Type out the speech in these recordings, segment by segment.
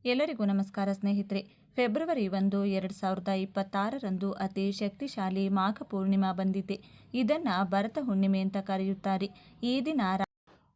ಎಲ್ಲರಿಗೂ ನಮಸ್ಕಾರ ಸ್ನೇಹಿತರೆ. ಫೆಬ್ರವರಿ 1, 2026ರಂದು ಅತಿ ಶಕ್ತಿಶಾಲಿ ಮಾಘ ಪೂರ್ಣಿಮಾ ಬಂದಿದೆ. ಇದನ್ನು ಭರತ ಹುಣ್ಣಿಮೆ ಅಂತ ಕರೆಯುತ್ತಾರೆ. ಈ ದಿನ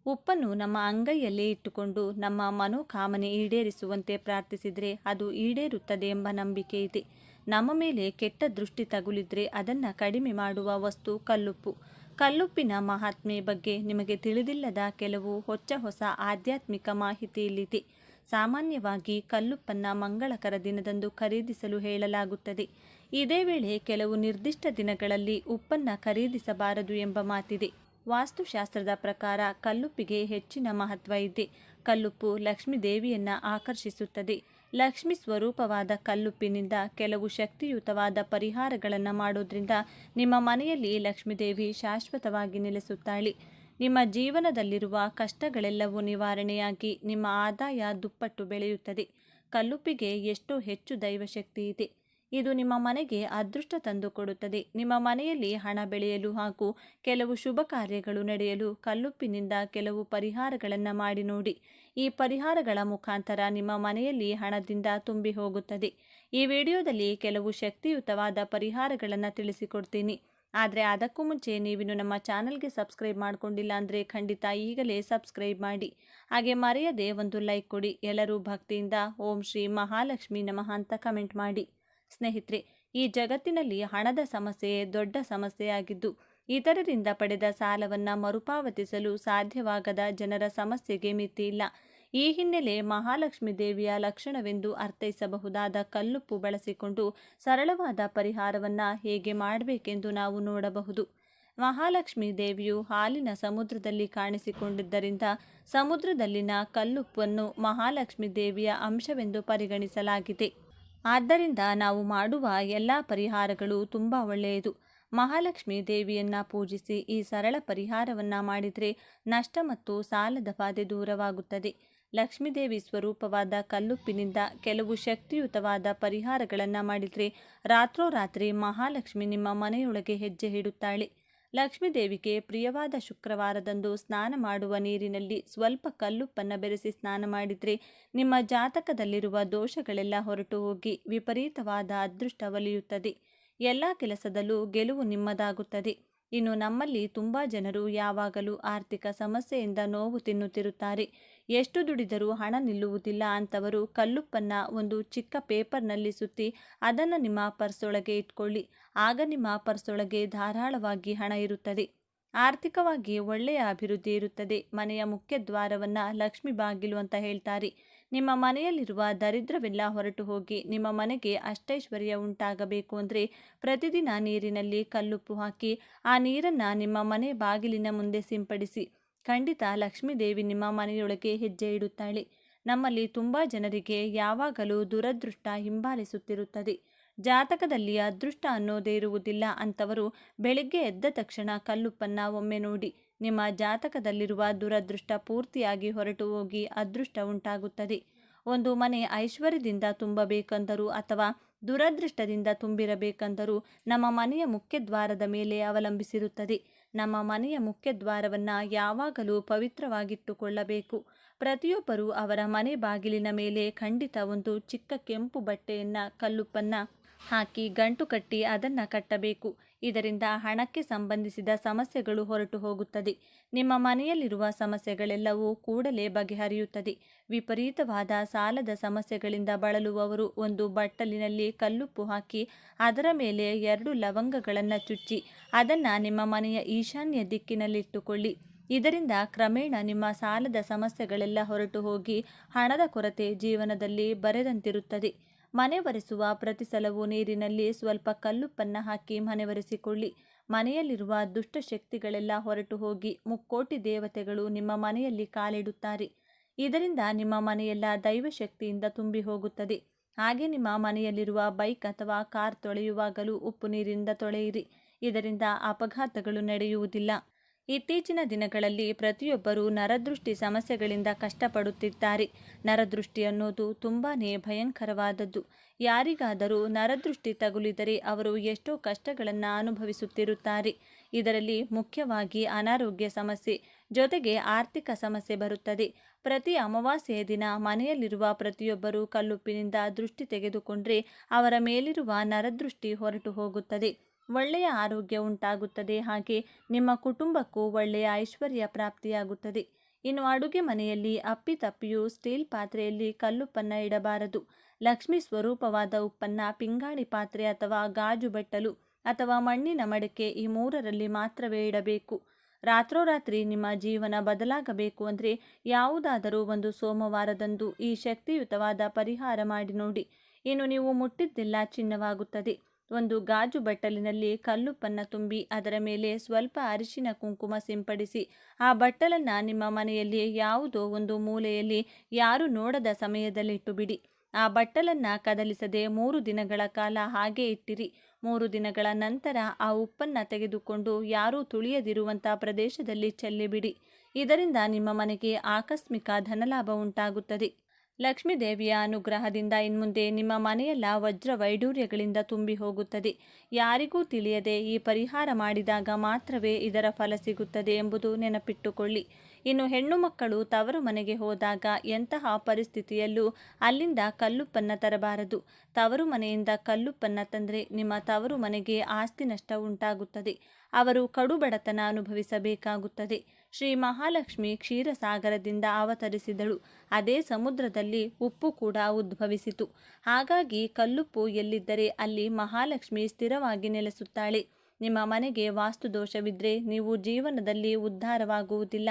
ಉಪ್ಪನ್ನು ನಮ್ಮ ಅಂಗೈಯಲ್ಲಿ ಇಟ್ಟುಕೊಂಡು ನಮ್ಮ ಮನೋಕಾಮನೆ ಈಡೇರಿಸುವಂತೆ ಪ್ರಾರ್ಥಿಸಿದರೆ ಅದು ಈಡೇರುತ್ತದೆ ಎಂಬ ನಂಬಿಕೆ ಇದೆ. ನಮ್ಮ ಮೇಲೆ ಕೆಟ್ಟ ದೃಷ್ಟಿ ತಗುಲಿದ್ರೆ ಅದನ್ನು ಕಡಿಮೆ ಮಾಡುವ ವಸ್ತು ಕಲ್ಲುಪ್ಪು. ಕಲ್ಲುಪ್ಪಿನ ಮಹಾತ್ಮೆ ಬಗ್ಗೆ ನಿಮಗೆ ತಿಳಿದಿಲ್ಲದ ಕೆಲವು ಹೊಸ ಆಧ್ಯಾತ್ಮಿಕ ಮಾಹಿತಿ ಇಲ್ಲಿದೆ. ಸಾಮಾನ್ಯವಾಗಿ ಕಲ್ಲುಪ್ಪನ್ನು ಮಂಗಳಕರ ದಿನದಂದು ಖರೀದಿಸಲು ಹೇಳಲಾಗುತ್ತದೆ. ಇದೇ ವೇಳೆ ಕೆಲವು ನಿರ್ದಿಷ್ಟ ದಿನಗಳಲ್ಲಿ ಉಪ್ಪನ್ನು ಖರೀದಿಸಬಾರದು ಎಂಬ ಮಾತಿದೆ. ವಾಸ್ತುಶಾಸ್ತ್ರದ ಪ್ರಕಾರ ಕಲ್ಲುಪ್ಪಿಗೆ ಹೆಚ್ಚಿನ ಮಹತ್ವ ಇದೆ. ಕಲ್ಲುಪ್ಪು ಲಕ್ಷ್ಮೀ ದೇವಿಯನ್ನು ಆಕರ್ಷಿಸುತ್ತದೆ. ಲಕ್ಷ್ಮಿ ಸ್ವರೂಪವಾದ ಕಲ್ಲುಪ್ಪಿನಿಂದ ಕೆಲವು ಶಕ್ತಿಯುತವಾದ ಪರಿಹಾರಗಳನ್ನು ಮಾಡೋದ್ರಿಂದ ನಿಮ್ಮ ಮನೆಯಲ್ಲಿ ಲಕ್ಷ್ಮೀದೇವಿ ಶಾಶ್ವತವಾಗಿ ನೆಲೆಸುತ್ತಾಳೆ. ನಿಮ್ಮ ಜೀವನದಲ್ಲಿರುವ ಕಷ್ಟಗಳೆಲ್ಲವೂ ನಿವಾರಣೆಯಾಗಿ ನಿಮ್ಮ ಆದಾಯ ದುಪ್ಪಟ್ಟು ಬೆಳೆಯುತ್ತದೆ. ಕಲ್ಲುಪ್ಪಿಗೆ ಎಷ್ಟೋ ಹೆಚ್ಚು ದೈವಶಕ್ತಿ ಇದೆ. ಇದು ನಿಮ್ಮ ಮನೆಗೆ ಅದೃಷ್ಟ ತಂದುಕೊಡುತ್ತದೆ. ನಿಮ್ಮ ಮನೆಯಲ್ಲಿ ಹಣ ಬೆಳೆಯಲು ಹಾಗೂ ಕೆಲವು ಶುಭ ಕಾರ್ಯಗಳು ನಡೆಯಲು ಕಲ್ಲುಪ್ಪಿನಿಂದ ಕೆಲವು ಪರಿಹಾರಗಳನ್ನು ಮಾಡಿ ನೋಡಿ. ಈ ಪರಿಹಾರಗಳ ಮುಖಾಂತರ ನಿಮ್ಮ ಮನೆಯಲ್ಲಿ ಹಣದಿಂದ ತುಂಬಿ ಹೋಗುತ್ತದೆ. ಈ ವಿಡಿಯೋದಲ್ಲಿ ಕೆಲವು ಶಕ್ತಿಯುತವಾದ ಪರಿಹಾರಗಳನ್ನು ತಿಳಿಸಿಕೊಡ್ತೀನಿ. ಆದರೆ ಅದಕ್ಕೂ ಮುಂಚೆ ನೀವಿನ್ನು ನಮ್ಮ ಚಾನಲ್ಗೆ ಸಬ್ಸ್ಕ್ರೈಬ್ ಮಾಡ್ಕೊಂಡಿಲ್ಲ ಅಂದರೆ ಖಂಡಿತ ಈಗಲೇ ಸಬ್ಸ್ಕ್ರೈಬ್ ಮಾಡಿ. ಹಾಗೆ ಮರೆಯದೆ ಒಂದು ಲೈಕ್ ಕೊಡಿ. ಎಲ್ಲರೂ ಭಕ್ತಿಯಿಂದ ಓಂ ಶ್ರೀ ಮಹಾಲಕ್ಷ್ಮಿ ನಮಃ ಅಂತ ಕಮೆಂಟ್ ಮಾಡಿ. ಸ್ನೇಹಿತರೆ, ಈ ಜಗತ್ತಿನಲ್ಲಿ ಹಣದ ಸಮಸ್ಯೆ ದೊಡ್ಡ ಸಮಸ್ಯೆಯಾಗಿದ್ದು ಇತರರಿಂದ ಪಡೆದ ಸಾಲವನ್ನು ಮರುಪಾವತಿಸಲು ಸಾಧ್ಯವಾಗದ ಜನರ ಸಮಸ್ಯೆಗೆ ಮಿತಿ ಇಲ್ಲ. ಈ ಹಿನ್ನೆಲೆ ಮಹಾಲಕ್ಷ್ಮಿ ದೇವಿಯ ಲಕ್ಷಣವೆಂದು ಅರ್ಥೈಸಬಹುದಾದ ಕಲ್ಲುಪ್ಪು ಬಳಸಿಕೊಂಡು ಸರಳವಾದ ಪರಿಹಾರವನ್ನು ಹೇಗೆ ಮಾಡಬೇಕೆಂದು ನಾವು ನೋಡಬಹುದು. ಮಹಾಲಕ್ಷ್ಮಿ ದೇವಿಯು ಹಾಲಿನ ಸಮುದ್ರದಲ್ಲಿ ಕಾಣಿಸಿಕೊಂಡಿದ್ದರಿಂದ ಸಮುದ್ರದಲ್ಲಿನ ಕಲ್ಲುಪ್ಪನ್ನು ಮಹಾಲಕ್ಷ್ಮಿ ದೇವಿಯ ಅಂಶವೆಂದು ಪರಿಗಣಿಸಲಾಗಿದೆ. ಆದ್ದರಿಂದ ನಾವು ಮಾಡುವ ಎಲ್ಲ ಪರಿಹಾರಗಳು ತುಂಬ ಒಳ್ಳೆಯದು. ಮಹಾಲಕ್ಷ್ಮಿ ದೇವಿಯನ್ನು ಪೂಜಿಸಿ ಈ ಸರಳ ಪರಿಹಾರವನ್ನು ಮಾಡಿದರೆ ನಷ್ಟ ಮತ್ತು ಸಾಲದ ಬಾಧೆ ದೂರವಾಗುತ್ತದೆ. ಲಕ್ಷ್ಮೀದೇವಿ ಸ್ವರೂಪವಾದ ಕಲ್ಲುಪ್ಪಿನಿಂದ ಕೆಲವು ಶಕ್ತಿಯುತವಾದ ಪರಿಹಾರಗಳನ್ನು ಮಾಡಿದರೆ ರಾತ್ರೋರಾತ್ರಿ ಮಹಾಲಕ್ಷ್ಮಿ ನಿಮ್ಮ ಮನೆಯೊಳಗೆ ಹೆಜ್ಜೆ ಇಡುತ್ತಾಳೆ. ಲಕ್ಷ್ಮೀದೇವಿಗೆ ಪ್ರಿಯವಾದ ಶುಕ್ರವಾರದಂದು ಸ್ನಾನ ಮಾಡುವ ನೀರಿನಲ್ಲಿ ಸ್ವಲ್ಪ ಕಲ್ಲುಪ್ಪನ್ನು ಬೆರೆಸಿ ಸ್ನಾನ ಮಾಡಿದರೆ ನಿಮ್ಮ ಜಾತಕದಲ್ಲಿರುವ ದೋಷಗಳೆಲ್ಲ ಹೊರಟು ಹೋಗಿ ವಿಪರೀತವಾದ ಅದೃಷ್ಟ ಒಲಿಯುತ್ತದೆ. ಎಲ್ಲ ಕೆಲಸದಲ್ಲೂ ಗೆಲುವು ನಿಮ್ಮದಾಗುತ್ತದೆ. ಇನ್ನು ನಮ್ಮಲ್ಲಿ ತುಂಬ ಜನರು ಯಾವಾಗಲೂ ಆರ್ಥಿಕ ಸಮಸ್ಯೆಯಿಂದ ನೋವು ತಿನ್ನುತ್ತಿರುತ್ತಾರೆ. ಎಷ್ಟು ದುಡಿದರೂ ಹಣ ನಿಲ್ಲುವುದಿಲ್ಲ ಅಂತವರು ಕಲ್ಲುಪ್ಪನ್ನು ಒಂದು ಚಿಕ್ಕ ಪೇಪರ್ನಲ್ಲಿ ಸುತ್ತಿ ಅದನ್ನು ನಿಮ್ಮ ಪರ್ಸೊಳಗೆ ಇಟ್ಕೊಳ್ಳಿ. ಆಗ ನಿಮ್ಮ ಪರ್ಸೊಳಗೆ ಧಾರಾಳವಾಗಿ ಹಣ ಇರುತ್ತದೆ. ಆರ್ಥಿಕವಾಗಿ ಒಳ್ಳೆಯ ಅಭಿವೃದ್ಧಿ ಇರುತ್ತದೆ. ಮನೆಯ ಮುಖ್ಯ ದ್ವಾರವನ್ನು ಲಕ್ಷ್ಮಿ ಬಾಗಿಲು ಅಂತ ಹೇಳ್ತಾರೆ. ನಿಮ್ಮ ಮನೆಯಲ್ಲಿರುವ ದರಿದ್ರವೆಲ್ಲ ಹೊರಟು ಹೋಗಿ ನಿಮ್ಮ ಮನೆಗೆ ಅಷ್ಟೈಶ್ವರ್ಯ ಉಂಟಾಗಬೇಕು ಅಂದರೆ ಪ್ರತಿದಿನ ನೀರಿನಲ್ಲಿ ಕಲ್ಲುಪ್ಪು ಹಾಕಿ ಆ ನೀರನ್ನು ನಿಮ್ಮ ಮನೆ ಬಾಗಿಲಿನ ಮುಂದೆ ಸಿಂಪಡಿಸಿ. ಖಂಡಿತ ಲಕ್ಷ್ಮೀದೇವಿ ನಿಮ್ಮ ಮನೆಯೊಳಗೆ ಹೆಜ್ಜೆ ಇಡುತ್ತಾಳೆ. ನಮ್ಮಲ್ಲಿ ತುಂಬ ಜನರಿಗೆ ಯಾವಾಗಲೂ ದುರದೃಷ್ಟ ಹಿಂಬಾಲಿಸುತ್ತಿರುತ್ತದೆ. ಜಾತಕದಲ್ಲಿ ಅದೃಷ್ಟ ಅನ್ನೋದೇ ಇರುವುದಿಲ್ಲ ಅಂತವರು ಬೆಳಿಗ್ಗೆ ಎದ್ದ ತಕ್ಷಣ ಕಲ್ಲುಪ್ಪನ್ನು ಒಮ್ಮೆ ನೋಡಿ. ನಿಮ್ಮ ಜಾತಕದಲ್ಲಿರುವ ದುರದೃಷ್ಟ ಪೂರ್ತಿಯಾಗಿ ಹೊರಟು ಹೋಗಿ ಅದೃಷ್ಟ ಉಂಟಾಗುತ್ತದೆ. ಒಂದು ಮನೆ ಐಶ್ವರ್ಯದಿಂದ ತುಂಬಬೇಕೆಂದರೂ ಅಥವಾ ದುರದೃಷ್ಟದಿಂದ ತುಂಬಿರಬೇಕೆಂದರೂ ನಮ್ಮ ಮನೆಯ ಮುಖ್ಯ ದ್ವಾರದ ಮೇಲೆ ಅವಲಂಬಿಸಿರುತ್ತದೆ. ನಮ್ಮ ಮನೆಯ ಮುಖ್ಯ ದ್ವಾರವನ್ನು ಯಾವಾಗಲೂ ಪವಿತ್ರವಾಗಿಟ್ಟುಕೊಳ್ಳಬೇಕು. ಪ್ರತಿಯೊಬ್ಬರೂ ಅವರ ಮನೆ ಬಾಗಿಲಿನ ಮೇಲೆ ಖಂಡಿತ ಒಂದು ಚಿಕ್ಕ ಕೆಂಪು ಬಟ್ಟೆಯನ್ನು ಕಲ್ಲುಪ್ಪನ್ನು ಹಾಕಿ ಗಂಟು ಕಟ್ಟಿ ಅದನ್ನು ಕಟ್ಟಬೇಕು. ಇದರಿಂದ ಹಣಕ್ಕೆ ಸಂಬಂಧಿಸಿದ ಸಮಸ್ಯೆಗಳು ಹೊರಟು ಹೋಗುತ್ತದೆ. ನಿಮ್ಮ ಮನೆಯಲ್ಲಿರುವ ಸಮಸ್ಯೆಗಳೆಲ್ಲವೂ ಕೂಡಲೇ ಬಗೆಹರಿಯುತ್ತದೆ. ವಿಪರೀತವಾದ ಸಾಲದ ಸಮಸ್ಯೆಗಳಿಂದ ಬಳಲುವವರು ಒಂದು ಬಟ್ಟಲಿನಲ್ಲಿ ಕಲ್ಲುಪ್ಪು ಹಾಕಿ ಅದರ ಮೇಲೆ 2 ಲವಂಗಗಳನ್ನು ಚುಚ್ಚಿ ಅದನ್ನು ನಿಮ್ಮ ಮನೆಯ ಈಶಾನ್ಯ ದಿಕ್ಕಿನಲ್ಲಿಟ್ಟುಕೊಳ್ಳಿ. ಇದರಿಂದ ಕ್ರಮೇಣ ನಿಮ್ಮ ಸಾಲದ ಸಮಸ್ಯೆಗಳೆಲ್ಲ ಹೊರಟು ಹೋಗಿ ಹಣದ ಕೊರತೆ ಜೀವನದಲ್ಲಿ ಬರೆದಂತಿರುತ್ತದೆ. ಮನೆ ಒರೆಸುವ ಪ್ರತಿ ಸಲವೂ ನೀರಿನಲ್ಲಿ ಸ್ವಲ್ಪ ಕಲ್ಲುಪ್ಪನ್ನು ಹಾಕಿ ಮನೆ ಒರೆಸಿಕೊಳ್ಳಿ. ಮನೆಯಲ್ಲಿರುವ ದುಷ್ಟಶಕ್ತಿಗಳೆಲ್ಲ ಹೊರಟು ಹೋಗಿ ಮುಕ್ಕೋಟಿ ದೇವತೆಗಳು ನಿಮ್ಮ ಮನೆಯಲ್ಲಿ ಕಾಲಿಡುತ್ತಾರೆ. ಇದರಿಂದ ನಿಮ್ಮ ಮನೆಯೆಲ್ಲ ದೈವಶಕ್ತಿಯಿಂದ ತುಂಬಿ ಹೋಗುತ್ತದೆ. ಹಾಗೆ ನಿಮ್ಮ ಮನೆಯಲ್ಲಿರುವ ಬೈಕ್ ಅಥವಾ ಕಾರ್ ತೊಳೆಯುವಾಗಲೂ ಉಪ್ಪು ನೀರಿನಿಂದ ತೊಳೆಯಿರಿ. ಇದರಿಂದ ಅಪಘಾತಗಳು ನಡೆಯುವುದಿಲ್ಲ. ಇತ್ತೀಚಿನ ದಿನಗಳಲ್ಲಿ ಪ್ರತಿಯೊಬ್ಬರೂ ನರದೃಷ್ಟಿ ಸಮಸ್ಯೆಗಳಿಂದ ಕಷ್ಟಪಡುತ್ತಿದ್ದಾರೆ. ನರದೃಷ್ಟಿ ಅನ್ನೋದು ತುಂಬಾ ಭಯಂಕರವಾದದ್ದು. ಯಾರಿಗಾದರೂ ನರದೃಷ್ಟಿ ತಗುಲಿದರೆ ಅವರು ಎಷ್ಟೋ ಕಷ್ಟಗಳನ್ನು ಅನುಭವಿಸುತ್ತಿರುತ್ತಾರೆ. ಇದರಲ್ಲಿ ಮುಖ್ಯವಾಗಿ ಅನಾರೋಗ್ಯ ಸಮಸ್ಯೆ, ಜೊತೆಗೆ ಆರ್ಥಿಕ ಸಮಸ್ಯೆ ಬರುತ್ತದೆ. ಪ್ರತಿ ಅಮಾವಾಸ್ಯೆಯ ದಿನ ಮನೆಯಲ್ಲಿರುವ ಪ್ರತಿಯೊಬ್ಬರೂ ಕಲ್ಲುಪ್ಪಿನಿಂದ ದೃಷ್ಟಿ ತೆಗೆದುಕೊಂಡ್ರೆ ಅವರ ಮೇಲಿರುವ ನರದೃಷ್ಟಿ ಹೊರಟು ಹೋಗುತ್ತದೆ. ಒಳ್ಳೆಯ ಆರೋಗ್ಯ ಉಂಟಾಗುತ್ತದೆ. ಹಾಗೆ ನಿಮ್ಮ ಕುಟುಂಬಕ್ಕೂ ಒಳ್ಳೆಯ ಐಶ್ವರ್ಯ ಪ್ರಾಪ್ತಿಯಾಗುತ್ತದೆ. ಇನ್ನು ಅಡುಗೆ ಮನೆಯಲ್ಲಿ ಅಪ್ಪಿತಪ್ಪಿಯೂ ಸ್ಟೀಲ್ ಪಾತ್ರೆಯಲ್ಲಿ ಕಲ್ಲುಪ್ಪನ್ನು ಇಡಬಾರದು. ಲಕ್ಷ್ಮಿ ಸ್ವರೂಪವಾದ ಉಪ್ಪನ್ನ ಪಿಂಗಾಣಿ ಪಾತ್ರೆ ಅಥವಾ ಗಾಜು ಬಟ್ಟಲು ಅಥವಾ ಮಣ್ಣಿನ ಮಡಕೆ ಈ ಮೂರರಲ್ಲಿ ಮಾತ್ರವೇ ಇಡಬೇಕು. ರಾತ್ರೋರಾತ್ರಿ ನಿಮ್ಮ ಜೀವನ ಬದಲಾಗಬೇಕು ಅಂದರೆ ಯಾವುದಾದರೂ ಒಂದು ಸೋಮವಾರದಂದು ಈ ಶಕ್ತಿಯುತವಾದ ಪರಿಹಾರ ಮಾಡಿ ನೋಡಿ. ಇನ್ನು ನೀವು ಮುಟ್ಟಿದ್ದೆಲ್ಲ ಚಿನ್ನವಾಗುತ್ತದೆ. ಒಂದು ಗಾಜು ಬಟ್ಟಲಿನಲ್ಲಿ ಕಲ್ಲುಪ್ಪನ್ನು ತುಂಬಿ ಅದರ ಮೇಲೆ ಸ್ವಲ್ಪ ಅರಿಶಿನ ಕುಂಕುಮ ಸಿಂಪಡಿಸಿ ಆ ಬಟ್ಟಲನ್ನು ನಿಮ್ಮ ಮನೆಯಲ್ಲಿ ಯಾವುದೋ ಒಂದು ಮೂಲೆಯಲ್ಲಿ ಯಾರು ನೋಡದ ಸಮಯದಲ್ಲಿ ಇಟ್ಟು ಬಿಡಿ. ಆ ಬಟ್ಟಲನ್ನು ಕದಲಿಸದೆ 3 ದಿನಗಳ ಕಾಲ ಹಾಗೆ ಇಟ್ಟಿರಿ. 3 ದಿನಗಳ ನಂತರ ಆ ಉಪ್ಪನ್ನು ತೆಗೆದುಕೊಂಡು ಯಾರೂ ತುಳಿಯದಿರುವಂಥ ಪ್ರದೇಶದಲ್ಲಿ ಚೆಲ್ಲಿಬಿಡಿ. ಇದರಿಂದ ನಿಮ್ಮ ಮನೆಗೆ ಆಕಸ್ಮಿಕ ಧನಲಾಭ ಉಂಟಾಗುತ್ತದೆ. ಲಕ್ಷ್ಮೀ ದೇವಿಯ ಅನುಗ್ರಹದಿಂದ ಇನ್ಮುಂದೆ ನಿಮ್ಮ ಮನೆಯೆಲ್ಲ ವಜ್ರ ವೈಡೂರ್ಯಗಳಿಂದ ತುಂಬಿ ಹೋಗುತ್ತದೆ. ಯಾರಿಗೂ ತಿಳಿಯದೆ ಈ ಪರಿಹಾರ ಮಾಡಿದಾಗ ಮಾತ್ರವೇ ಇದರ ಫಲ ಸಿಗುತ್ತದೆ ಎಂಬುದು ನೆನಪಿಟ್ಟುಕೊಳ್ಳಿ. ಇನ್ನು ಹೆಣ್ಣು ಮಕ್ಕಳು ತವರು ಮನೆಗೆ ಹೋದಾಗ ಎಂತಹ ಪರಿಸ್ಥಿತಿಯಲ್ಲೂ ಅಲ್ಲಿಂದ ಕಲ್ಲುಪ್ಪನ್ನು ತರಬಾರದು. ತವರು ಮನೆಯಿಂದ ಕಲ್ಲುಪ್ಪನ್ನು ತಂದರೆ ನಿಮ್ಮ ತವರು ಮನೆಗೆ ಆಸ್ತಿ ನಷ್ಟ ಉಂಟಾಗುತ್ತದೆ. ಅವರು ಕಡುಬಡತನ ಅನುಭವಿಸಬೇಕಾಗುತ್ತದೆ. ಶ್ರೀ ಮಹಾಲಕ್ಷ್ಮಿ ಕ್ಷೀರಸಾಗರದಿಂದ ಅವತರಿಸಿದಳು. ಅದೇ ಸಮುದ್ರದಲ್ಲಿ ಉಪ್ಪು ಕೂಡ ಉದ್ಭವಿಸಿತು. ಹಾಗಾಗಿ ಕಲ್ಲುಪ್ಪು ಎಲ್ಲಿದ್ದರೆ ಅಲ್ಲಿ ಮಹಾಲಕ್ಷ್ಮಿ ಸ್ಥಿರವಾಗಿ ನೆಲೆಸುತ್ತಾಳೆ. ನಿಮ್ಮ ಮನೆಗೆ ವಾಸ್ತುದೋಷವಿದ್ದರೆ ನೀವು ಜೀವನದಲ್ಲಿ ಉದ್ಧಾರವಾಗುವುದಿಲ್ಲ.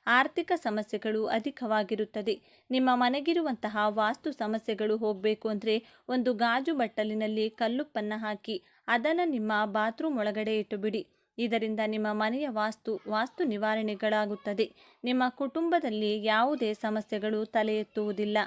ಆರ್ಥಿಕ ಸಮಸ್ಯೆಗಳು ಅಧಿಕವಾಗಿರುತ್ತದೆ. ನಿಮ್ಮ ಮನೆಗಿರುವಂತಹ ವಾಸ್ತು ಸಮಸ್ಯೆಗಳು ಹೋಗಬೇಕು ಅಂದರೆ ಒಂದು ಗಾಜು ಬಟ್ಟಲಿನಲ್ಲಿ ಕಲ್ಲುಪ್ಪನ್ನು ಹಾಕಿ ಅದನ್ನು ನಿಮ್ಮ ಬಾತ್ರೂಮ್ ಒಳಗಡೆ ಇಟ್ಟುಬಿಡಿ. ಇದರಿಂದ ನಿಮ್ಮ ಮನೆಯ ವಾಸ್ತು ನಿವಾರಣೆಗಳಾಗುತ್ತದೆ. ನಿಮ್ಮ ಕುಟುಂಬದಲ್ಲಿ ಯಾವುದೇ ಸಮಸ್ಯೆಗಳು ತಲೆ ಎತ್ತುವುದಿಲ್ಲ.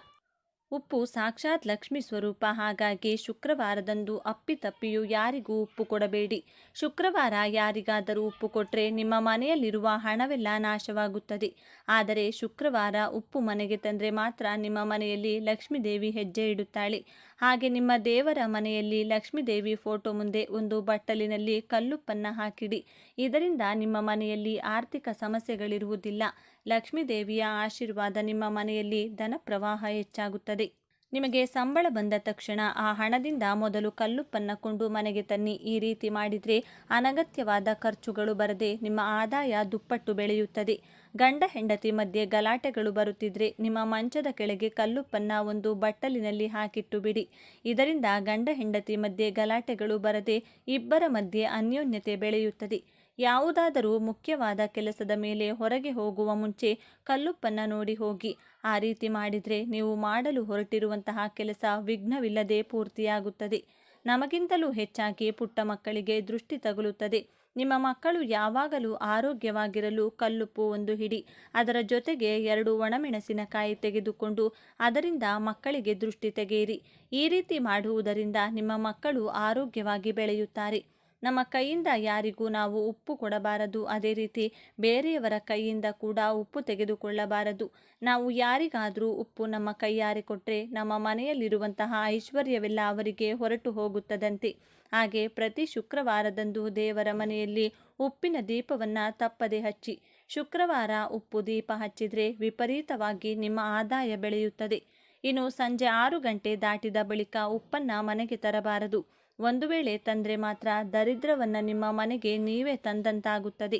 ಉಪ್ಪು ಸಾಕ್ಷಾತ್ ಲಕ್ಷ್ಮಿ ಸ್ವರೂಪ. ಹಾಗಾಗಿ ಶುಕ್ರವಾರದಂದು ಅಪ್ಪಿತಪ್ಪಿಯೂ ಯಾರಿಗೂ ಉಪ್ಪು ಕೊಡಬೇಡಿ. ಶುಕ್ರವಾರ ಯಾರಿಗಾದರೂ ಉಪ್ಪು ಕೊಟ್ಟರೆ ನಿಮ್ಮ ಮನೆಯಲ್ಲಿರುವ ಹಣವೆಲ್ಲ ನಾಶವಾಗುತ್ತದೆ. ಆದರೆ ಶುಕ್ರವಾರ ಉಪ್ಪು ಮನೆಗೆ ತಂದರೆ ಮಾತ್ರ ನಿಮ್ಮ ಮನೆಯಲ್ಲಿ ಲಕ್ಷ್ಮೀ ದೇವಿ ಹೆಜ್ಜೆ ಇಡುತ್ತಾಳೆ. ಹಾಗೆ ನಿಮ್ಮ ದೇವರ ಮನೆಯಲ್ಲಿ ಲಕ್ಷ್ಮೀ ದೇವಿ ಫೋಟೋ ಮುಂದೆ ಒಂದು ಬಟ್ಟಲಿನಲ್ಲಿ ಕಲ್ಲುಪ್ಪನ್ನು ಹಾಕಿಡಿ. ಇದರಿಂದ ನಿಮ್ಮ ಮನೆಯಲ್ಲಿ ಆರ್ಥಿಕ ಸಮಸ್ಯೆಗಳಿರುವುದಿಲ್ಲ. ಲಕ್ಷ್ಮೀ ದೇವಿಯ ಆಶೀರ್ವಾದ ನಿಮ್ಮ ಮನೆಯಲ್ಲಿ ಧನ ಪ್ರವಾಹ ಹೆಚ್ಚಾಗುತ್ತದೆ. ನಿಮಗೆ ಸಂಬಳ ಬಂದ ತಕ್ಷಣ ಆ ಹಣದಿಂದ ಮೊದಲು ಕಲ್ಲುಪ್ಪನ್ನು ಕೊಂಡು ಮನೆಗೆ ತನ್ನಿ. ಈ ರೀತಿ ಮಾಡಿದರೆ ಅನಗತ್ಯವಾದ ಖರ್ಚುಗಳು ಬರದೆ ನಿಮ್ಮ ಆದಾಯ ದುಪ್ಪಟ್ಟು ಬೆಳೆಯುತ್ತದೆ. ಗಂಡ ಹೆಂಡತಿ ಮಧ್ಯೆ ಗಲಾಟೆಗಳು ಬರುತ್ತಿದ್ರೆ ನಿಮ್ಮ ಮಂಚದ ಕೆಳಗೆ ಕಲ್ಲುಪ್ಪನ್ನು ಒಂದು ಬಟ್ಟಲಿನಲ್ಲಿ ಹಾಕಿಟ್ಟು ಬಿಡಿ. ಇದರಿಂದ ಗಂಡ ಹೆಂಡತಿ ಮಧ್ಯೆ ಗಲಾಟೆಗಳು ಬರದೆ ಇಬ್ಬರ ಮಧ್ಯೆ ಅನ್ಯೋನ್ಯತೆ ಬೆಳೆಯುತ್ತದೆ. ಯಾವುದಾದರೂ ಮುಖ್ಯವಾದ ಕೆಲಸದ ಮೇಲೆ ಹೊರಗೆ ಹೋಗುವ ಮುಂಚೆ ಕಲ್ಲುಪ್ಪನ್ನು ನೋಡಿ ಹೋಗಿ. ಆ ರೀತಿ ಮಾಡಿದರೆ ನೀವು ಮಾಡಲು ಹೊರಟಿರುವಂತಹ ಕೆಲಸ ವಿಘ್ನವಿಲ್ಲದೆ ಪೂರ್ತಿಯಾಗುತ್ತದೆ. ನಮಗಿಂತಲೂ ಹೆಚ್ಚಾಗಿ ಪುಟ್ಟ ಮಕ್ಕಳಿಗೆ ದೃಷ್ಟಿ ತಗುಲುತ್ತದೆ. ನಿಮ್ಮ ಮಕ್ಕಳು ಯಾವಾಗಲೂ ಆರೋಗ್ಯವಾಗಿರಲು ಕಲ್ಲುಪ್ಪು ಒಂದು ಹಿಡಿ, ಅದರ ಜೊತೆಗೆ 2 ಒಣಮೆಣಸಿನಕಾಯಿ ತೆಗೆದುಕೊಂಡು ಅದರಿಂದ ಮಕ್ಕಳಿಗೆ ದೃಷ್ಟಿ ತೆಗೆಯಿರಿ. ಈ ರೀತಿ ಮಾಡುವುದರಿಂದ ನಿಮ್ಮ ಮಕ್ಕಳು ಆರೋಗ್ಯವಾಗಿ ಬೆಳೆಯುತ್ತಾರೆ. ನಮ್ಮ ಕೈಯಿಂದ ಯಾರಿಗೂ ನಾವು ಉಪ್ಪು ಕೊಡಬಾರದು. ಅದೇ ರೀತಿ ಬೇರೆಯವರ ಕೈಯಿಂದ ಕೂಡ ಉಪ್ಪು ತೆಗೆದುಕೊಳ್ಳಬಾರದು. ನಾವು ಯಾರಿಗಾದರೂ ಉಪ್ಪು ನಮ್ಮ ಕೈಯಾರೆ ಕೊಟ್ಟರೆ ನಮ್ಮ ಮನೆಯಲ್ಲಿರುವಂತಹ ಐಶ್ವರ್ಯವೆಲ್ಲ ಅವರಿಗೆ ಹೊರಟು ಹೋಗುತ್ತದಂತೆ. ಹಾಗೆ ಪ್ರತಿ ಶುಕ್ರವಾರದಂದು ದೇವರ ಮನೆಯಲ್ಲಿ ಉಪ್ಪಿನ ದೀಪವನ್ನು ತಪ್ಪದೆ ಹಚ್ಚಿ. ಶುಕ್ರವಾರ ಉಪ್ಪು ದೀಪ ಹಚ್ಚಿದರೆ ವಿಪರೀತವಾಗಿ ನಿಮ್ಮ ಆದಾಯ ಬೆಳೆಯುತ್ತದೆ. ಇನ್ನು ಸಂಜೆ 6 ಗಂಟೆ ದಾಟಿದ ಬಳಿಕ ಉಪ್ಪನ್ನು ಮನೆಗೆ ತರಬಾರದು. ಒಂದು ವೇಳೆ ತಂದರೆ ಮಾತ್ರ ದರಿದ್ರವನ್ನು ನಿಮ್ಮ ಮನೆಗೆ ನೀವೇ ತಂದಂತಾಗುತ್ತದೆ.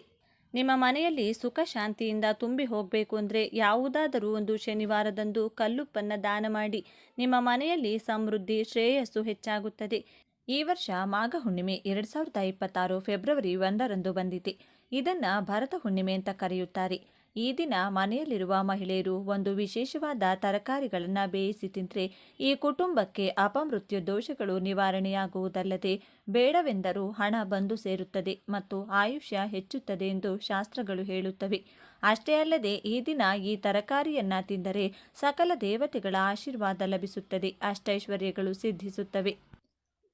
ನಿಮ್ಮ ಮನೆಯಲ್ಲಿ ಸುಖ ಶಾಂತಿಯಿಂದ ತುಂಬಿ ಹೋಗಬೇಕು ಅಂದರೆ ಯಾವುದಾದರೂ ಒಂದು ಶನಿವಾರದಂದು ಕಲ್ಲುಪ್ಪನ್ನು ದಾನ ಮಾಡಿ. ನಿಮ್ಮ ಮನೆಯಲ್ಲಿ ಸಮೃದ್ಧಿ ಶ್ರೇಯಸ್ಸು ಹೆಚ್ಚಾಗುತ್ತದೆ. ಈ ವರ್ಷ ಮಾಘ ಹುಣ್ಣಿಮೆ 2026 ಫೆಬ್ರವರಿ 1ರಂದು ಬಂದಿದೆ. ಇದನ್ನು ಭರತ ಹುಣ್ಣಿಮೆ ಅಂತ ಕರೆಯುತ್ತಾರೆ. ಈ ದಿನ ಮನೆಯಲ್ಲಿರುವ ಮಹಿಳೆಯರು ಒಂದು ವಿಶೇಷವಾದ ತರಕಾರಿಗಳನ್ನು ಬೇಯಿಸಿ ತಿಂದರೆ ಈ ಕುಟುಂಬಕ್ಕೆ ಅಪಮೃತ್ಯು ದೋಷಗಳು ನಿವಾರಣೆಯಾಗುವುದಲ್ಲದೆ ಬೇಡವೆಂದರೂ ಹಣ ಬಂದು ಸೇರುತ್ತದೆ ಮತ್ತು ಆಯುಷ್ಯ ಹೆಚ್ಚುತ್ತದೆ ಎಂದು ಶಾಸ್ತ್ರಗಳು ಹೇಳುತ್ತವೆ. ಅಷ್ಟೇ ಅಲ್ಲದೆ ಈ ದಿನ ಈ ತರಕಾರಿಯನ್ನು ತಿಂದರೆ ಸಕಲ ದೇವತೆಗಳ ಆಶೀರ್ವಾದ ಲಭಿಸುತ್ತದೆ, ಅಷ್ಟೈಶ್ವರ್ಯಗಳು ಸಿದ್ಧಿಸುತ್ತವೆ,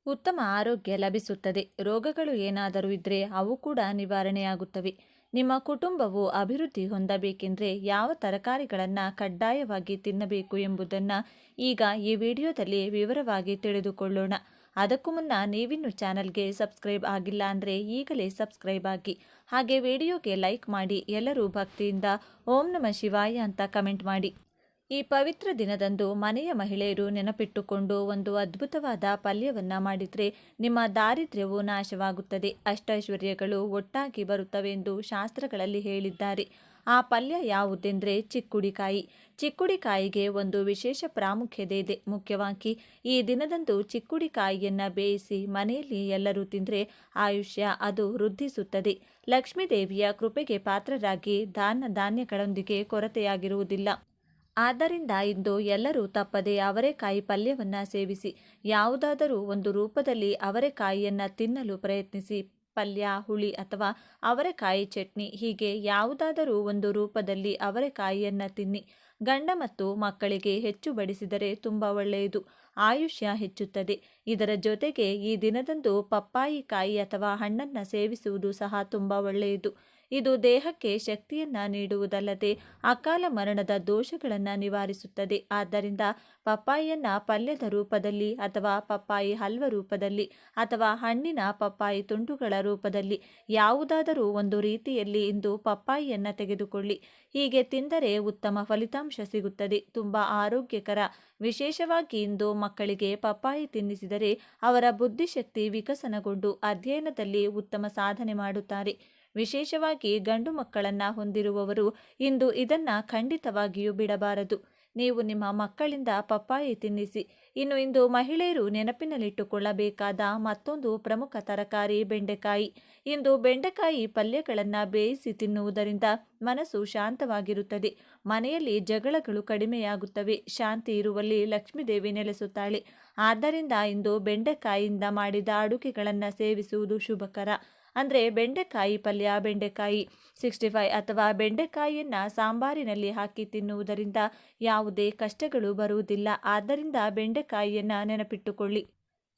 ಉತ್ತಮ ಆರೋಗ್ಯ ಲಭಿಸುತ್ತದೆ. ರೋಗಗಳು ಏನಾದರೂ ಇದ್ದರೆ ಅವು ಕೂಡ ನಿವಾರಣೆಯಾಗುತ್ತವೆ. ನಿಮ್ಮ ಕುಟುಂಬವು ಅಭಿವೃದ್ಧಿ ಹೊಂದಬೇಕೆಂದರೆ ಯಾವ ತರಕಾರಿಗಳನ್ನು ಕಡ್ಡಾಯವಾಗಿ ತಿನ್ನಬೇಕು ಎಂಬುದನ್ನು ಈಗ ಈ ವಿಡಿಯೋದಲ್ಲಿ ವಿವರವಾಗಿ ತಿಳಿದುಕೊಳ್ಳೋಣ. ಅದಕ್ಕೂ ಮುನ್ನ ನೀವಿನ್ನು ಚಾನಲ್ಗೆ ಸಬ್ಸ್ಕ್ರೈಬ್ ಆಗಿಲ್ಲ ಅಂದರೆ ಈಗಲೇ ಸಬ್ಸ್ಕ್ರೈಬ್ ಆಗಿ, ಹಾಗೆ ವಿಡಿಯೋಗೆ ಲೈಕ್ ಮಾಡಿ. ಎಲ್ಲರೂ ಭಕ್ತಿಯಿಂದ ಓಂ ನಮಃ ಶಿವಾಯ ಅಂತ ಕಮೆಂಟ್ ಮಾಡಿ. ಈ ಪವಿತ್ರ ದಿನದಂದು ಮನೆಯ ಮಹಿಳೆಯರು ನೆನಪಿಟ್ಟುಕೊಂಡು ಒಂದು ಅದ್ಭುತವಾದ ಪಲ್ಯವನ್ನು ಮಾಡಿದರೆ ನಿಮ್ಮ ದಾರಿದ್ರ್ಯವು ನಾಶವಾಗುತ್ತದೆ, ಅಷ್ಟೈಶ್ವರ್ಯಗಳು ಒಟ್ಟಾಗಿ ಬರುತ್ತವೆಂದು ಶಾಸ್ತ್ರಗಳಲ್ಲಿ ಹೇಳಿದ್ದಾರೆ. ಆ ಪಲ್ಯ ಯಾವುದೆಂದರೆ ಚಿಕ್ಕುಡಿಕಾಯಿ. ಚಿಕ್ಕುಡಿಕಾಯಿಗೆ ಒಂದು ವಿಶೇಷ ಪ್ರಾಮುಖ್ಯತೆ ಇದೆ. ಮುಖ್ಯವಾಗಿ ಈ ದಿನದಂದು ಚಿಕ್ಕುಡಿಕಾಯಿಯನ್ನು ಬೇಯಿಸಿ ಮನೆಯಲ್ಲಿ ಎಲ್ಲರೂ ತಿಂದರೆ ಆಯುಷ್ಯ ಅದು ವೃದ್ಧಿಸುತ್ತದೆ. ಲಕ್ಷ್ಮೀದೇವಿಯ ಕೃಪೆಗೆ ಪಾತ್ರರಾಗಿ ಧಾನ್ಯಗಳೊಂದಿಗೆ ಕೊರತೆಯಾಗಿರುವುದಿಲ್ಲ. ಆದ್ದರಿಂದ ಇಂದು ಎಲ್ಲರೂ ತಪ್ಪದೆ ಅವರೆಕಾಯಿ ಪಲ್ಯವನ್ನು ಸೇವಿಸಿ. ಯಾವುದಾದರೂ ಒಂದು ರೂಪದಲ್ಲಿ ಅವರೆಕಾಯಿಯನ್ನು ತಿನ್ನಲು ಪ್ರಯತ್ನಿಸಿ. ಪಲ್ಯ, ಹುಳಿ ಅಥವಾ ಅವರೆಕಾಯಿ ಚಟ್ನಿ, ಹೀಗೆ ಯಾವುದಾದರೂ ಒಂದು ರೂಪದಲ್ಲಿ ಅವರೆಕಾಯಿಯನ್ನು ತಿನ್ನಿ. ಗಂಡ ಮತ್ತು ಮಕ್ಕಳಿಗೆ ಹೆಚ್ಚು ಬಡಿಸಿದರೆ ತುಂಬ ಒಳ್ಳೆಯದು, ಆಯುಷ್ಯ ಹೆಚ್ಚುತ್ತದೆ. ಇದರ ಜೊತೆಗೆ ಈ ದಿನದಂದು ಪಪ್ಪಾಯಿ ಕಾಯಿ ಅಥವಾ ಹಣ್ಣನ್ನು ಸೇವಿಸುವುದು ಸಹ ತುಂಬ ಒಳ್ಳೆಯದು. ಇದು ದೇಹಕ್ಕೆ ಶಕ್ತಿಯನ್ನು ನೀಡುವುದಲ್ಲದೆ ಅಕಾಲ ಮರಣದ ದೋಷಗಳನ್ನು ನಿವಾರಿಸುತ್ತದೆ. ಆದ್ದರಿಂದ ಪಪ್ಪಾಯಿಯನ್ನು ಪಲ್ಯದ ರೂಪದಲ್ಲಿ ಅಥವಾ ಪಪ್ಪಾಯಿ ಹಲ್ವ ರೂಪದಲ್ಲಿ ಅಥವಾ ಹಣ್ಣಿನ ಪಪ್ಪಾಯಿ ತುಂಡುಗಳ ರೂಪದಲ್ಲಿ ಯಾವುದಾದರೂ ಒಂದು ರೀತಿಯಲ್ಲಿ ಇಂದು ಪಪ್ಪಾಯಿಯನ್ನು ತೆಗೆದುಕೊಳ್ಳಿ. ಹೀಗೆ ತಿಂದರೆ ಉತ್ತಮ ಫಲಿತಾಂಶ ಸಿಗುತ್ತದೆ, ತುಂಬ ಆರೋಗ್ಯಕರ. ವಿಶೇಷವಾಗಿ ಇಂದು ಮಕ್ಕಳಿಗೆ ಪಪ್ಪಾಯಿ ತಿನ್ನಿಸಿದರೆ ಅವರ ಬುದ್ಧಿಶಕ್ತಿ ವಿಕಸನಗೊಂಡು ಅಧ್ಯಯನದಲ್ಲಿ ಉತ್ತಮ ಸಾಧನೆ ಮಾಡುತ್ತಾರೆ. ವಿಶೇಷವಾಗಿ ಗಂಡು ಮಕ್ಕಳನ್ನು ಹೊಂದಿರುವವರು ಇಂದು ಇದನ್ನು ಖಂಡಿತವಾಗಿಯೂ ಬಿಡಬಾರದು. ನೀವು ನಿಮ್ಮ ಮಕ್ಕಳಿಂದ ಪಪ್ಪಾಯಿ ತಿನ್ನಿಸಿ. ಇನ್ನು ಇಂದು ಮಹಿಳೆಯರು ನೆನಪಿನಲ್ಲಿಟ್ಟುಕೊಳ್ಳಬೇಕಾದ ಮತ್ತೊಂದು ಪ್ರಮುಖ ತರಕಾರಿ ಬೆಂಡೆಕಾಯಿ. ಇಂದು ಬೆಂಡೆಕಾಯಿ ಪಲ್ಯಗಳನ್ನು ಬೇಯಿಸಿ ತಿನ್ನುವುದರಿಂದ ಮನಸ್ಸು ಶಾಂತವಾಗಿರುತ್ತದೆ, ಮನೆಯಲ್ಲಿ ಜಗಳಗಳು ಕಡಿಮೆಯಾಗುತ್ತವೆ, ಶಾಂತಿ ಇರುವಲ್ಲಿ ಲಕ್ಷ್ಮೀದೇವಿ ನೆಲೆಸುತ್ತಾಳೆ. ಆದ್ದರಿಂದ ಇಂದು ಬೆಂಡೆಕಾಯಿಯಿಂದ ಮಾಡಿದ ಅಡುಗೆಗಳನ್ನು ಸೇವಿಸುವುದು ಶುಭಕರ. ಅಂದರೆ ಬೆಂಡೆಕಾಯಿ ಪಲ್ಯ, ಬೆಂಡೆಕಾಯಿ 65 ಅಥವಾ ಬೆಂಡೆಕಾಯಿಯನ್ನು ಸಾಂಬಾರಿನಲ್ಲಿ ಹಾಕಿ ತಿನ್ನುವುದರಿಂದ ಯಾವುದೇ ಕಷ್ಟಗಳು ಬರುವುದಿಲ್ಲ. ಆದ್ದರಿಂದ ಬೆಂಡೆಕಾಯಿಯನ್ನು ನೆನಪಿಟ್ಟುಕೊಳ್ಳಿ.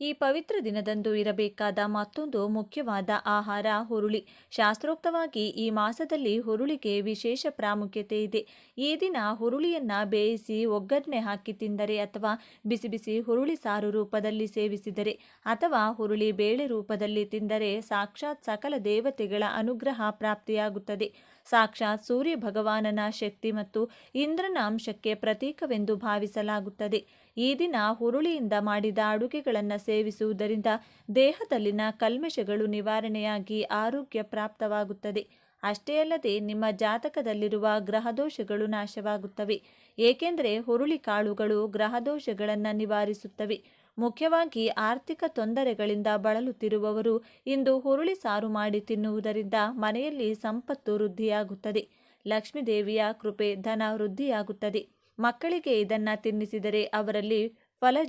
ಈ ಪವಿತ್ರ ದಿನದಂದು ಇರಬೇಕಾದ ಮತ್ತೊಂದು ಮುಖ್ಯವಾದ ಆಹಾರ ಹುರುಳಿ. ಶಾಸ್ತ್ರೋಕ್ತವಾಗಿ ಈ ಮಾಸದಲ್ಲಿ ಹುರುಳಿಗೆ ವಿಶೇಷ ಪ್ರಾಮುಖ್ಯತೆ ಇದೆ. ಈ ದಿನ ಹುರುಳಿಯನ್ನು ಬೇಯಿಸಿ ಒಗ್ಗರಣೆ ಹಾಕಿ ತಿಂದರೆ ಅಥವಾ ಬಿಸಿ ಬಿಸಿ ಹುರುಳಿ ಸಾರು ರೂಪದಲ್ಲಿ ಸೇವಿಸಿದರೆ ಅಥವಾ ಹುರುಳಿ ಬೇಳೆ ರೂಪದಲ್ಲಿ ತಿಂದರೆ ಸಾಕ್ಷಾತ್ ಸಕಲ ದೇವತೆಗಳ ಅನುಗ್ರಹ ಪ್ರಾಪ್ತಿಯಾಗುತ್ತದೆ. ಸಾಕ್ಷಾತ್ ಸೂರ್ಯ ಭಗವಾನನ ಶಕ್ತಿ ಮತ್ತು ಇಂದ್ರನ ಅಂಶಕ್ಕೆ ಪ್ರತೀಕವೆಂದು ಭಾವಿಸಲಾಗುತ್ತದೆ. ಈ ದಿನ ಹುರುಳಿಯಿಂದ ಮಾಡಿದ ಅಡುಗೆಗಳನ್ನು ಸೇವಿಸುವುದರಿಂದ ದೇಹದಲ್ಲಿನ ಕಲ್ಮಶಗಳು ನಿವಾರಣೆಯಾಗಿ ಆರೋಗ್ಯ ಪ್ರಾಪ್ತವಾಗುತ್ತದೆ. ಅಷ್ಟೇ ಅಲ್ಲದೆ ನಿಮ್ಮ ಜಾತಕದಲ್ಲಿರುವ ಗ್ರಹದೋಷಗಳು ನಾಶವಾಗುತ್ತವೆ. ಏಕೆಂದರೆ ಹುರುಳಿ ಕಾಳುಗಳು ಗ್ರಹದೋಷಗಳನ್ನು ನಿವಾರಿಸುತ್ತವೆ. ಮುಖ್ಯವಾಗಿ ಆರ್ಥಿಕ ತೊಂದರೆಗಳಿಂದ ಬಳಲುತ್ತಿರುವವರು ಇಂದು ಹುರುಳಿ ಸಾರು ಮಾಡಿ ತಿನ್ನುವುದರಿಂದ ಮನೆಯಲ್ಲಿ ಸಂಪತ್ತು ವೃದ್ಧಿಯಾಗುತ್ತದೆ, ಲಕ್ಷ್ಮೀದೇವಿಯ ಕೃಪೆ, ಧನ ವೃದ್ಧಿಯಾಗುತ್ತದೆ. ಮಕ್ಕಳಿಗೆ ಇದನ್ನು ತಿನ್ನಿಸಿದರೆ ಅವರಲ್ಲಿ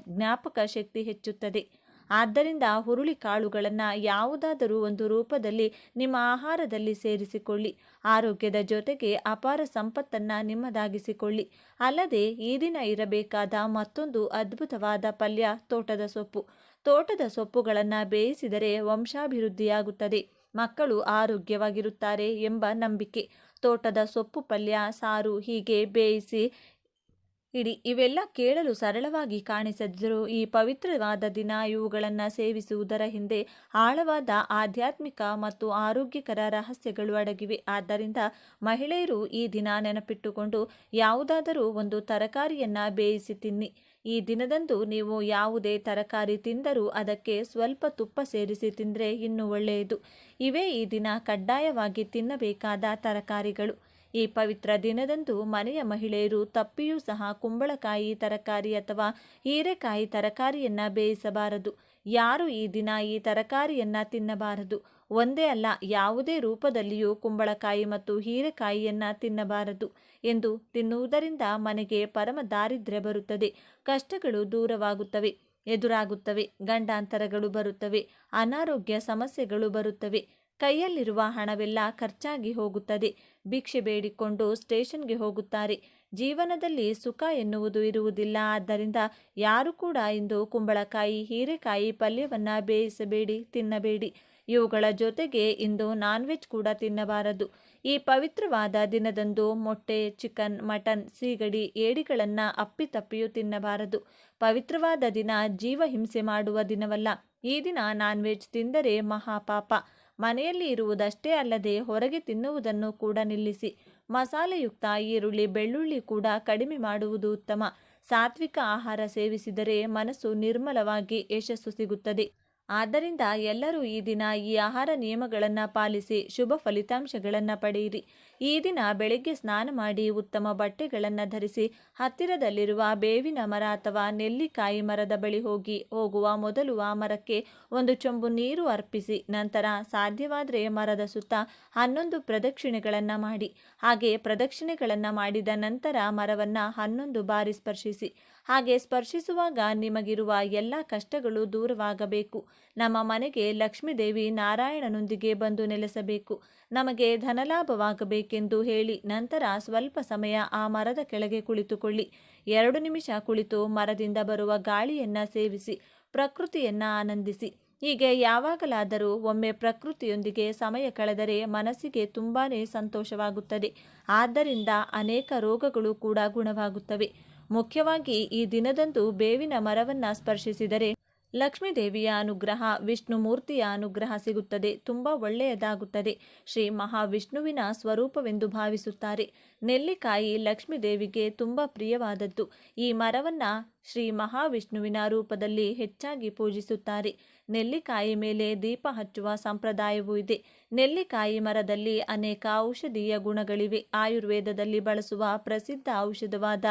ಜ್ಞಾಪಕ ಶಕ್ತಿ ಹೆಚ್ಚುತ್ತದೆ. ಆದ್ದರಿಂದ ಹುರುಳಿ ಕಾಳುಗಳನ್ನು ಯಾವುದಾದರೂ ಒಂದು ರೂಪದಲ್ಲಿ ನಿಮ್ಮ ಆಹಾರದಲ್ಲಿ ಸೇರಿಸಿಕೊಳ್ಳಿ. ಆರೋಗ್ಯದ ಜೊತೆಗೆ ಅಪಾರ ಸಂಪತ್ತನ್ನು ನಿಮ್ಮದಾಗಿಸಿಕೊಳ್ಳಿ. ಅಲ್ಲದೆ ಈ ದಿನ ಇರಬೇಕಾದ ಮತ್ತೊಂದು ಅದ್ಭುತವಾದ ಪಲ್ಯ ತೋಟದ ಸೊಪ್ಪು. ತೋಟದ ಸೊಪ್ಪುಗಳನ್ನು ಬೇಯಿಸಿದರೆ ವಂಶಾಭಿವೃದ್ಧಿಯಾಗುತ್ತದೆ, ಮಕ್ಕಳು ಆರೋಗ್ಯವಾಗಿರುತ್ತಾರೆ ಎಂಬ ನಂಬಿಕೆ. ತೋಟದ ಸೊಪ್ಪು ಪಲ್ಯ, ಸಾರು, ಹೀಗೆ ಬೇಯಿಸಿ ಇಡಿ. ಇವೆಲ್ಲ ಕೇಳಲು ಸರಳವಾಗಿ ಕಾಣಿಸದಿದ್ದರೂ ಈ ಪವಿತ್ರವಾದ ದಿನ ಇವುಗಳನ್ನು ಸೇವಿಸುವುದರ ಹಿಂದೆ ಆಳವಾದ ಆಧ್ಯಾತ್ಮಿಕ ಮತ್ತು ಆರೋಗ್ಯಕರ ರಹಸ್ಯಗಳು ಅಡಗಿವೆ. ಆದ್ದರಿಂದ ಮಹಿಳೆಯರು ಈ ದಿನ ನೆನಪಿಟ್ಟುಕೊಂಡು ಯಾವುದಾದರೂ ಒಂದು ತರಕಾರಿಯನ್ನು ಬೇಯಿಸಿ ತಿನ್ನಿ. ಈ ದಿನದಂದು ನೀವು ಯಾವುದೇ ತರಕಾರಿ ತಿಂದರೂ ಅದಕ್ಕೆ ಸ್ವಲ್ಪ ತುಪ್ಪ ಸೇರಿಸಿ ತಿಂದರೆ ಇನ್ನೂ ಒಳ್ಳೆಯದು. ಇವೇ ಈ ದಿನ ಕಡ್ಡಾಯವಾಗಿ ತಿನ್ನಬೇಕಾದ ತರಕಾರಿಗಳು. ಈ ಪವಿತ್ರ ದಿನದಂದು ಮನೆಯ ಮಹಿಳೆಯರು ತಪ್ಪಿಯೂ ಸಹ ಕುಂಬಳಕಾಯಿ ತರಕಾರಿ ಅಥವಾ ಹೀರೆಕಾಯಿ ತರಕಾರಿಯನ್ನು ಬೇಯಿಸಬಾರದು. ಯಾರು ಈ ದಿನ ಈ ತರಕಾರಿಯನ್ನು ತಿನ್ನಬಾರದು. ಒಂದೇ ಅಲ್ಲ, ಯಾವುದೇ ರೂಪದಲ್ಲಿಯೂ ಕುಂಬಳಕಾಯಿ ಮತ್ತು ಹೀರೆಕಾಯಿಯನ್ನು ತಿನ್ನಬಾರದು. ಎಂದು ತಿನ್ನುವುದರಿಂದ ಮನೆಗೆ ಪರಮ ದಾರಿದ್ರ್ಯ ಬರುತ್ತದೆ, ಕಷ್ಟಗಳು ದೂರವಾಗುತ್ತವೆ, ಎದುರಾಗುತ್ತವೆ, ಗಂಡಾಂತರಗಳು ಬರುತ್ತವೆ, ಅನಾರೋಗ್ಯ ಸಮಸ್ಯೆಗಳು ಬರುತ್ತವೆ, ಕೈಯಲ್ಲಿರುವ ಹಣವೆಲ್ಲ ಖರ್ಚಾಗಿ ಹೋಗುತ್ತದೆ, ಭಿಕ್ಷೆ ಬೇಡಿಕೊಂಡು ಸ್ಟೇಷನ್ಗೆ ಹೋಗುತ್ತಾರೆ, ಜೀವನದಲ್ಲಿ ಸುಖ ಎನ್ನುವುದು ಇರುವುದಿಲ್ಲ. ಆದ್ದರಿಂದ ಯಾರು ಕೂಡ ಇಂದು ಕುಂಬಳಕಾಯಿ, ಹೀರೆಕಾಯಿ ಪಲ್ಯವನ್ನು ಬೇಯಿಸಬೇಡಿ, ತಿನ್ನಬೇಡಿ. ಇವುಗಳ ಜೊತೆಗೆ ಇಂದು ನಾನ್ ವೆಜ್ ಕೂಡ ತಿನ್ನಬಾರದು. ಈ ಪವಿತ್ರವಾದ ದಿನದಂದು ಮೊಟ್ಟೆ, ಚಿಕನ್, ಮಟನ್, ಸೀಗಡಿ, ಏಡಿಗಳನ್ನು ಅಪ್ಪಿತಪ್ಪಿಯೂ ತಿನ್ನಬಾರದು. ಪವಿತ್ರವಾದ ದಿನ ಜೀವ ಹಿಂಸೆ ಮಾಡುವ ದಿನವಲ್ಲ. ಈ ದಿನ ನಾನ್ ವೆಜ್ ತಿಂದರೆ ಮಹಾಪಾಪ. ಮನೆಯಲ್ಲಿ ಇರುವುದಷ್ಟೇ ಅಲ್ಲದೆ ಹೊರಗೆ ತಿನ್ನುವುದನ್ನು ಕೂಡ ನಿಲ್ಲಿಸಿ. ಮಸಾಲೆಯುಕ್ತ ಈರುಳ್ಳಿ, ಬೆಳ್ಳುಳ್ಳಿ ಕೂಡ ಕಡಿಮೆ ಮಾಡುವುದು ಉತ್ತಮ. ಸಾತ್ವಿಕ ಆಹಾರ ಸೇವಿಸಿದರೆ ಮನಸ್ಸು ನಿರ್ಮಲವಾಗಿ ಯಶಸ್ಸು ಸಿಗುತ್ತದೆ. ಆದ್ದರಿಂದ ಎಲ್ಲರೂ ಈ ದಿನ ಈ ಆಹಾರ ನಿಯಮಗಳನ್ನು ಪಾಲಿಸಿ ಶುಭ ಫಲಿತಾಂಶಗಳನ್ನು ಪಡೆಯಿರಿ. ಈ ದಿನ ಬೆಳಗ್ಗೆ ಸ್ನಾನ ಮಾಡಿ ಉತ್ತಮ ಬಟ್ಟೆಗಳನ್ನು ಧರಿಸಿ ಹತ್ತಿರದಲ್ಲಿರುವ ಬೇವಿನ ಮರ ಅಥವಾ ನೆಲ್ಲಿಕಾಯಿ ಮರದ ಬಳಿ ಹೋಗುವ ಮೊದಲು ಆ ಮರಕ್ಕೆ ಒಂದು ಚೊಂಬು ನೀರು ಅರ್ಪಿಸಿ. ನಂತರ ಸಾಧ್ಯವಾದರೆ ಮರದ ಸುತ್ತ 11 ಪ್ರದಕ್ಷಿಣೆಗಳನ್ನು ಮಾಡಿ. ಹಾಗೆ ಪ್ರದಕ್ಷಿಣೆಗಳನ್ನು ಮಾಡಿದ ನಂತರ ಮರವನ್ನು 11 ಬಾರಿ ಸ್ಪರ್ಶಿಸಿ. ಹಾಗೆ ಸ್ಪರ್ಶಿಸುವಾಗ ನಿಮಗಿರುವ ಎಲ್ಲ ಕಷ್ಟಗಳು ದೂರವಾಗಬೇಕು. ನಮ್ಮ ಮನೆಗೆ ಲಕ್ಷ್ಮೀದೇವಿ ನಾರಾಯಣನೊಂದಿಗೆ ಬಂದು ನೆಲೆಸಬೇಕು, ನಮಗೆ ಧನಲಾಭವಾಗಬೇಕೆಂದು ಹೇಳಿ ನಂತರ ಸ್ವಲ್ಪ ಸಮಯ ಆ ಮರದ ಕೆಳಗೆ ಕುಳಿತುಕೊಳ್ಳಿ. 2 ನಿಮಿಷ ಕುಳಿತು ಮರದಿಂದ ಬರುವ ಗಾಳಿಯನ್ನು ಸೇವಿಸಿ ಪ್ರಕೃತಿಯನ್ನು ಆನಂದಿಸಿ. ಹೀಗೆ ಯಾವಾಗಲಾದರೂ ಒಮ್ಮೆ ಪ್ರಕೃತಿಯೊಂದಿಗೆ ಸಮಯ ಕಳೆದರೆ ಮನಸ್ಸಿಗೆ ತುಂಬಾ ಸಂತೋಷವಾಗುತ್ತದೆ. ಆದ್ದರಿಂದ ಅನೇಕ ರೋಗಗಳು ಕೂಡ ಗುಣವಾಗುತ್ತವೆ. ಮುಖ್ಯವಾಗಿ ಈ ದಿನದಂದು ಬೇವಿನ ಮರವನ್ನು ಸ್ಪರ್ಶಿಸಿದರೆ ಲಕ್ಷ್ಮೀದೇವಿಯ ಅನುಗ್ರಹ, ವಿಷ್ಣು ಮೂರ್ತಿಯ ಅನುಗ್ರಹ ಸಿಗುತ್ತದೆ. ತುಂಬ ಒಳ್ಳೆಯದಾಗುತ್ತದೆ. ಶ್ರೀ ಮಹಾವಿಷ್ಣುವಿನ ಸ್ವರೂಪವೆಂದು ಭಾವಿಸುತ್ತಾರೆ. ನೆಲ್ಲಿಕಾಯಿ ಲಕ್ಷ್ಮೀದೇವಿಗೆ ತುಂಬ ಪ್ರಿಯವಾದದ್ದು. ಈ ಮರವನ್ನು ಶ್ರೀ ಮಹಾವಿಷ್ಣುವಿನ ರೂಪದಲ್ಲಿ ಹೆಚ್ಚಾಗಿ ಪೂಜಿಸುತ್ತಾರೆ. ನೆಲ್ಲಿಕಾಯಿ ಮೇಲೆ ದೀಪ ಹಚ್ಚುವ ಸಂಪ್ರದಾಯವೂ ಇದೆ. ನೆಲ್ಲಿಕಾಯಿ ಮರದಲ್ಲಿ ಅನೇಕ ಔಷಧೀಯ ಗುಣಗಳಿವೆ. ಆಯುರ್ವೇದದಲ್ಲಿ ಬಳಸುವ ಪ್ರಸಿದ್ಧ ಔಷಧವಾದ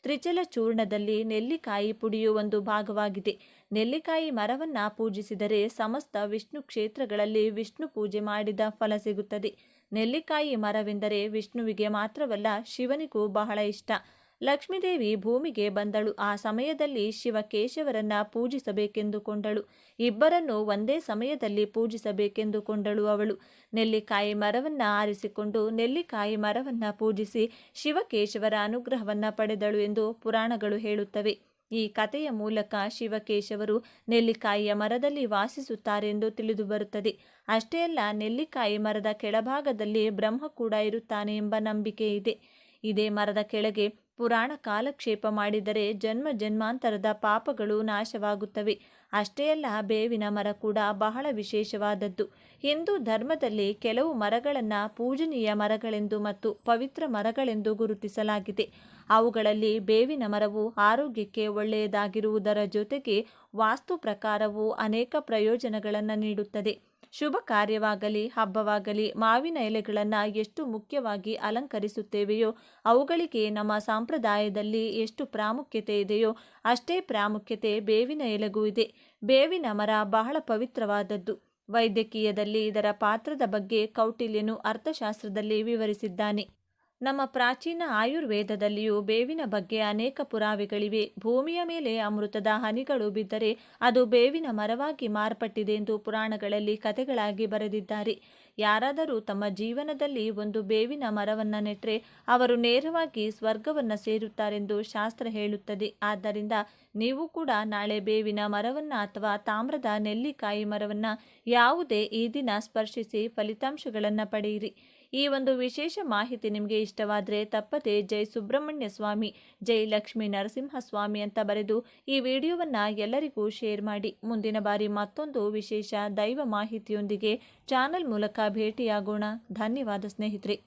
ತ್ರಿಚಲ ಚೂರ್ಣದಲ್ಲಿ ನೆಲ್ಲಿಕಾಯಿ ಪುಡಿಯು ಒಂದು ಭಾಗವಾಗಿದೆ. ನೆಲ್ಲಿಕಾಯಿ ಮರವನ್ನು ಪೂಜಿಸಿದರೆ ಸಮಸ್ತ ವಿಷ್ಣು ಕ್ಷೇತ್ರಗಳಲ್ಲಿ ವಿಷ್ಣು ಪೂಜೆ ಮಾಡಿದ ಫಲ ಸಿಗುತ್ತದೆ. ನೆಲ್ಲಿಕಾಯಿ ಮರವೆಂದರೆ ವಿಷ್ಣುವಿಗೆ ಮಾತ್ರವಲ್ಲ, ಶಿವನಿಗೂ ಬಹಳ ಇಷ್ಟ. ಲಕ್ಷ್ಮೀದೇವಿ ಭೂಮಿಗೆ ಬಂದಳು. ಆ ಸಮಯದಲ್ಲಿ ಶಿವಕೇಶವರನ್ನ ಪೂಜಿಸಬೇಕೆಂದುಕೊಂಡಳು. ಇಬ್ಬರನ್ನು ಒಂದೇ ಸಮಯದಲ್ಲಿ ಪೂಜಿಸಬೇಕೆಂದುಕೊಂಡಳು ಅವಳು. ನೆಲ್ಲಿಕಾಯಿ ಮರವನ್ನು ಆರಿಸಿಕೊಂಡು ನೆಲ್ಲಿಕಾಯಿ ಮರವನ್ನು ಪೂಜಿಸಿ ಶಿವಕೇಶವರ ಅನುಗ್ರಹವನ್ನು ಪಡೆದಳು ಎಂದು ಪುರಾಣಗಳು ಹೇಳುತ್ತವೆ. ಈ ಕಥೆಯ ಮೂಲಕ ಶಿವಕೇಶವರು ನೆಲ್ಲಿಕಾಯಿಯ ಮರದಲ್ಲಿ ವಾಸಿಸುತ್ತಾರೆಂದು ತಿಳಿದು ಬರುತ್ತದೆ. ಅಷ್ಟೇ ಅಲ್ಲ, ನೆಲ್ಲಿಕಾಯಿ ಮರದ ಕೆಳಭಾಗದಲ್ಲಿ ಬ್ರಹ್ಮ ಕೂಡ ಇರುತ್ತಾನೆ ಎಂಬ ನಂಬಿಕೆ ಇದೆ. ಇದೇ ಮರದ ಕೆಳಗೆ ಪುರಾಣ ಕಾಲಕ್ಷೇಪ ಮಾಡಿದರೆ ಜನ್ಮ ಜನ್ಮಾಂತರದ ಪಾಪಗಳು ನಾಶವಾಗುತ್ತವೆ. ಅಷ್ಟೇ ಅಲ್ಲ, ಬೇವಿನ ಮರ ಕೂಡ ಬಹಳ ವಿಶೇಷವಾದದ್ದು. ಹಿಂದೂ ಧರ್ಮದಲ್ಲಿ ಕೆಲವು ಮರಗಳನ್ನು ಪೂಜನೀಯ ಮರಗಳೆಂದು ಮತ್ತು ಪವಿತ್ರ ಮರಗಳೆಂದು ಗುರುತಿಸಲಾಗಿದೆ. ಅವುಗಳಲ್ಲಿ ಬೇವಿನ ಮರವು ಆರೋಗ್ಯಕ್ಕೆ ಒಳ್ಳೆಯದಾಗಿರುವುದರ ಜೊತೆಗೆ ವಾಸ್ತು ಪ್ರಕಾರವು ಅನೇಕ ಪ್ರಯೋಜನಗಳನ್ನು ನೀಡುತ್ತದೆ. ಶುಭ ಕಾರ್ಯವಾಗಲಿ ಹಬ್ಬವಾಗಲಿ ಮಾವಿನ ಎಲೆಗಳನ್ನು ಎಷ್ಟು ಮುಖ್ಯವಾಗಿ ಅಲಂಕರಿಸುತ್ತೇವೆಯೋ ಅವುಗಳಿಗೆ ನಮ್ಮ ಸಂಪ್ರದಾಯದಲ್ಲಿ ಎಷ್ಟು ಪ್ರಾಮುಖ್ಯತೆ ಇದೆಯೋ ಅಷ್ಟೇ ಪ್ರಾಮುಖ್ಯತೆ ಬೇವಿನ ಎಲೆಗೂ ಇದೆ. ಬೇವಿನ ಮರ ಬಹಳ ಪವಿತ್ರವಾದದ್ದು. ವೈದ್ಯಕೀಯದಲ್ಲಿ ಇದರ ಪಾತ್ರದ ಬಗ್ಗೆ ಕೌಟಿಲ್ಯನು ಅರ್ಥಶಾಸ್ತ್ರದಲ್ಲಿ ವಿವರಿಸಿದ್ದಾನೆ. ನಮ್ಮ ಪ್ರಾಚೀನ ಆಯುರ್ವೇದದಲ್ಲಿಯೂ ಬೇವಿನ ಬಗ್ಗೆ ಅನೇಕ ಪುರಾವೆಗಳಿವೆ. ಭೂಮಿಯ ಮೇಲೆ ಅಮೃತದ ಹನಿಗಳು ಬಿದ್ದರೆ ಅದು ಬೇವಿನ ಮರವಾಗಿ ಮಾರ್ಪಟ್ಟಿದೆ ಎಂದು ಪುರಾಣಗಳಲ್ಲಿ ಕಥೆಗಳಾಗಿ ಬರೆದಿದ್ದಾರೆ. ಯಾರಾದರೂ ತಮ್ಮ ಜೀವನದಲ್ಲಿ ಒಂದು ಬೇವಿನ ಮರವನ್ನು ನೆಟ್ಟರೆ ಅವರು ನೇರವಾಗಿ ಸ್ವರ್ಗವನ್ನು ಸೇರುತ್ತಾರೆಂದು ಶಾಸ್ತ್ರ ಹೇಳುತ್ತದೆ. ಆದ್ದರಿಂದ ನೀವು ಕೂಡ ನಾಳೆ ಬೇವಿನ ಮರವನ್ನು ಅಥವಾ ತಾಮ್ರದ ನೆಲ್ಲಿಕಾಯಿ ಮರವನ್ನು ಯಾವುದೇ ಈ ದಿನ ಸ್ಪರ್ಶಿಸಿ ಫಲಿತಾಂಶಗಳನ್ನು ಪಡೆಯಿರಿ. ಈ ಒಂದು ವಿಶೇಷ ಮಾಹಿತಿ ನಿಮಗೆ ಇಷ್ಟವಾದರೆ ತಪ್ಪದೆ ಜೈ ಸುಬ್ರಹ್ಮಣ್ಯ ಸ್ವಾಮಿ, ಜೈ ಲಕ್ಷ್ಮೀ ನರಸಿಂಹಸ್ವಾಮಿ ಅಂತ ಬರೆದು ಈ ವಿಡಿಯೋವನ್ನು ಎಲ್ಲರಿಗೂ ಶೇರ್ ಮಾಡಿ. ಮುಂದಿನ ಬಾರಿ ಮತ್ತೊಂದು ವಿಶೇಷ ದೈವ ಮಾಹಿತಿಯೊಂದಿಗೆ ಚಾನಲ್ ಮೂಲಕ ಭೇಟಿಯಾಗೋಣ. ಧನ್ಯವಾದ ಸ್ನೇಹಿತರೆ.